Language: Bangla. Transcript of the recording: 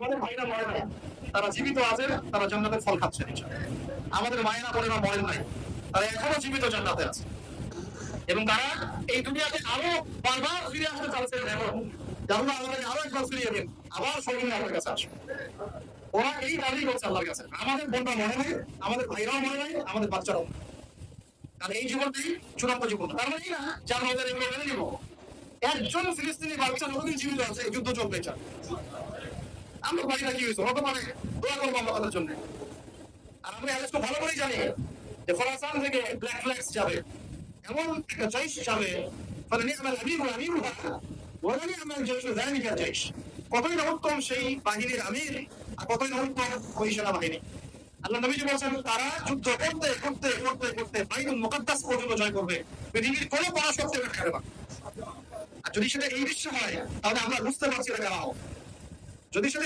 আমাদের ভাইরা মরে নাই, তারা জীবিত আছে, তারা জান্নাতের ফল খাচ্ছে। আমাদের মায়েরা বোনেরা মরেন নাই, তারা এখনো জীবিত জান্নাতে আছে, এবং তারা এই দুনিয়াতে আরো বারবার ফিরে আসতে চাচ্ছেন। এখন আল্লাহ আমাদের আরো একবার ফিরিয়ে দিন, আবার সঙ্গে আমার কাছে আসবে। ওরা এই দাবি করছে আল্লাহর কাছে, আমাদের বোনরা মরে নাই, আমাদের ভাইরাও মরে নাই, আমাদের বাচ্চারাও। আর এই জীবনটাই চূড়ান্ত জীবন। তার মানে না যে আমরা ওদের এগুলো মেনে নিব। একজন ফিলিস্তিনি বাচ্চা যতদিন জীবিত আছে যুদ্ধ চলবে চান। আমরা ভাইরা কি হয়েছে হতে পারে, দোয়া করবো আমরা তাদের জন্য। আর আমরা আজকে ভালো করেই জানি যে খোরাসান থেকে ব্ল্যাক ফ্ল্যাক্স যাবে, এমন একটা জৈশ যাবে, ফলে নিয়মাল আমির আমিরুহা ওয়া নিয়মাল জাইশু যালিকা জাইশ। কতই না উত্তম সেই বাহিনীর আমির, আর কতই না উত্তম ওই সেনাবাহিনী। আল্লাহ নবীজি বলছেন তারা যুদ্ধ করতে করতে করতে করতে বাইতুল মুকাদ্দাস পর্যন্ত জয় করবে, পৃথিবীর কোনো পরাশক্তি এটা খাবে না। আর যদি সেটা এই বিশ্ব হয়, তাহলে আমরা বুঝতে পারছি এটা কেন। যদি সেটা